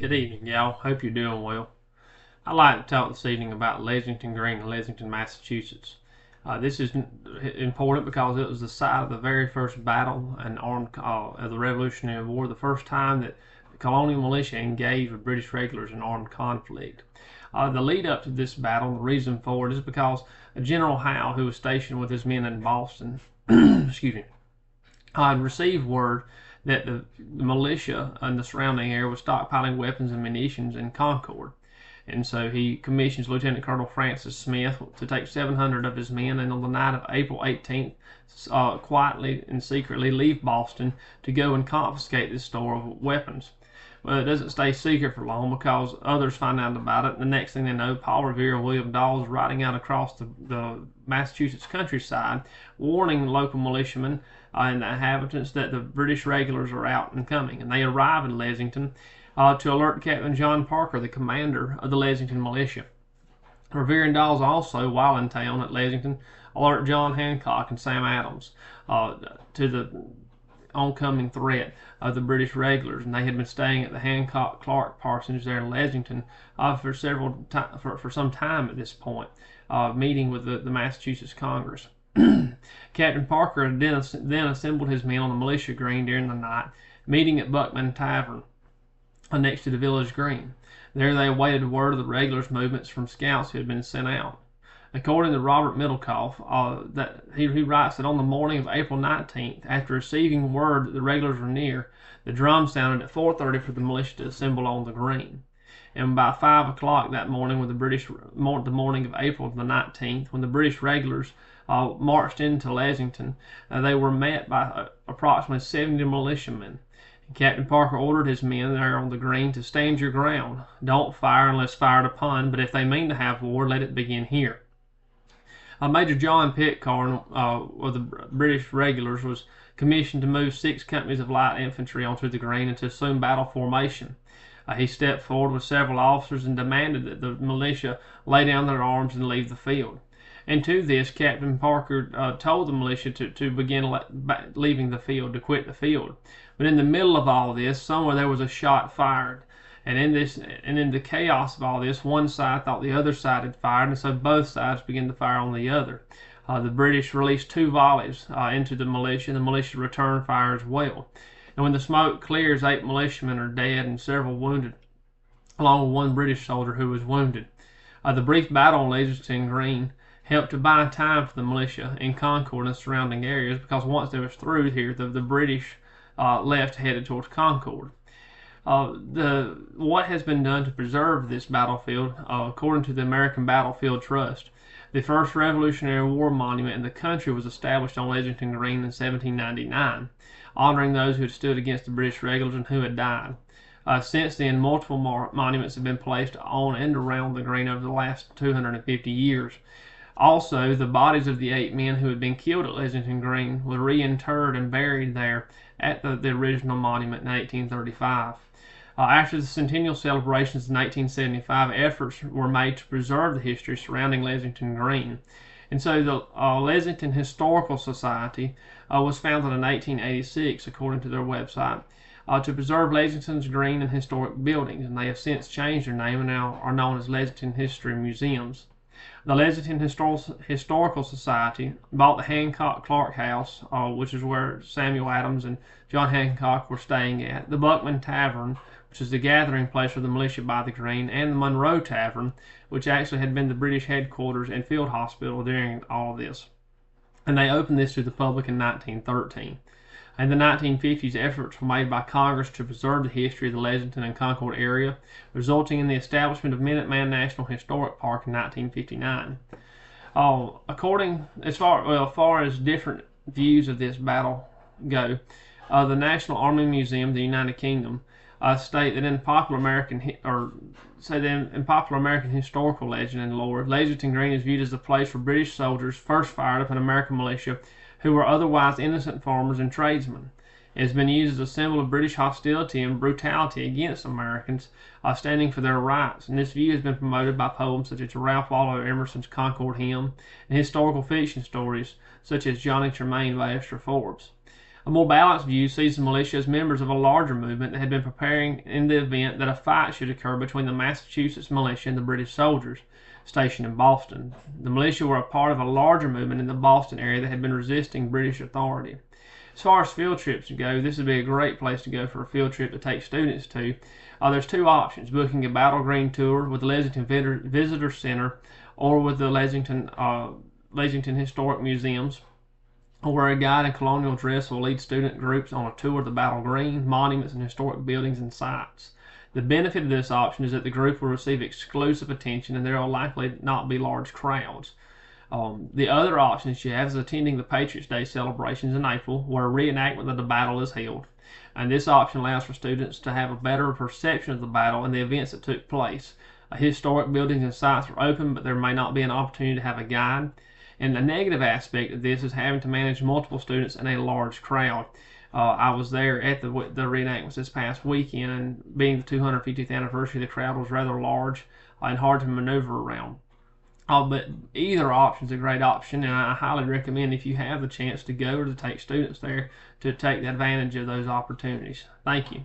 Good evening, y'all. Hope you're doing well. I'd like to talk this evening about Lexington Green in Lexington, Massachusetts. This is important because it was the site of the very first battle and armed of the Revolutionary War, the first time that the colonial militia engaged with British regulars in armed conflict. The lead up to this battle, the reason for it is because General Howe, who was stationed with his men in Boston, excuse me, had received word that the militia in the surrounding area was stockpiling weapons and munitions in Concord. And so he commissions Lieutenant Colonel Francis Smith to take 700 of his men, and on the night of April 18th, quietly and secretly leave Boston to go and confiscate this store of weapons. Well, it doesn't stay secret for long because others find out about it. And the next thing they know, Paul Revere and William Dawes riding out across the Massachusetts countryside, warning local militiamen and the inhabitants that the British regulars are out and coming. And they arrive in Lexington to alert Captain John Parker, the commander of the Lexington militia. Revere and Dawes also, while in town at Lexington, alert John Hancock and Sam Adams to the oncoming threat of the British regulars, and they had been staying at the Hancock Clark parsonage there in Lexington for some time at this point, meeting with the Massachusetts Congress. Captain Parker then assembled his men on the militia green during the night, meeting at Buckman Tavern next to the village green. There they awaited word of the regulars' movements from scouts who had been sent out. According to Robert Middlecoff, that he writes that on the morning of April 19th, after receiving word that the regulars were near, the drum sounded at 4:30 for the militia to assemble on the green. And by 5 o'clock that morning, the morning of April the 19th, when the British regulars marched into Lexington, they were met by approximately 70 militiamen. Captain Parker ordered his men there on the green to stand your ground. Don't fire unless fired upon, but if they mean to have war, let it begin here. Major John Pitcairn of the British regulars was commissioned to move 6 companies of light infantry onto the green and to assume battle formation. He stepped forward with several officers and demanded that the militia lay down their arms and leave the field. And to this, Captain Parker told the militia to begin leaving the field, to quit the field. But in the middle of all this, somewhere there was a shot fired. And in the chaos of all this, one side thought the other side had fired, and so both sides began to fire on the other. The British released 2 volleys into the militia, and the militia returned fire as well. And when the smoke clears, 8 militiamen are dead and several wounded, along with 1 British soldier who was wounded. The brief battle on Lexington Green helped to buy time for the militia in Concord and surrounding areas, because once they was through here, the British left headed towards Concord. What has been done to preserve this battlefield, according to the American Battlefield Trust, the first Revolutionary War monument in the country was established on Lexington Green in 1799, honoring those who had stood against the British regulars and who had died. Since then, multiple monuments have been placed on and around the green over the last 250 years. Also, the bodies of the 8 men who had been killed at Lexington Green were reinterred and buried there at the original monument in 1835. After the centennial celebrations in 1875, efforts were made to preserve the history surrounding Lexington Green. And so the Lexington Historical Society was founded in 1886, according to their website, to preserve Lexington's green and historic buildings. And they have since changed their name and now are known as Lexington History Museums. The Lexington Historical Society bought the Hancock Clark House, which is where Samuel Adams and John Hancock were staying at, the Buckman Tavern, which is the gathering place for the militia by the green, and the Monroe Tavern, which actually had been the British headquarters and field hospital during all of this. And they opened this to the public in 1913. In the 1950s, efforts were made by Congress to preserve the history of the Lexington and Concord area, resulting in the establishment of Minuteman National Historic Park in 1959. As far as different views of this battle go, the National Army Museum of the United Kingdom state that in popular American historical legend and lore, Lexington Green is viewed as the place where British soldiers first fired upon American militia who were otherwise innocent farmers and tradesmen. It has been used as a symbol of British hostility and brutality against Americans standing for their rights, and this view has been promoted by poems such as Ralph Waldo Emerson's Concord Hymn and historical fiction stories such as Johnny Tremain by Esther Forbes. A more balanced view sees the militia as members of a larger movement that had been preparing in the event that a fight should occur between the Massachusetts militia and the British soldiers stationed in Boston. The militia were a part of a larger movement in the Boston area that had been resisting British authority. As far as field trips go, this would be a great place to go for a field trip to take students to. There's two options: booking a Battle Green tour with the Lexington Visitor Center or with the Lexington Historic Museums, where a guide in colonial dress will lead student groups on a tour of the Battle Green, monuments, and historic buildings and sites. The benefit of this option is that the group will receive exclusive attention and there will likely not be large crowds. The other options you have is attending the Patriots' Day celebrations in April, where a reenactment of the battle is held. And this option allows for students to have a better perception of the battle and the events that took place. Historic buildings and sites are open, but there may not be an opportunity to have a guide. And the negative aspect of this is having to manage multiple students in a large crowd. I was there at the reenactments this past weekend, and being the 250th anniversary, the crowd was rather large and hard to maneuver around. But either option is a great option, and I highly recommend, if you have the chance to go or to take students there, to take advantage of those opportunities. Thank you.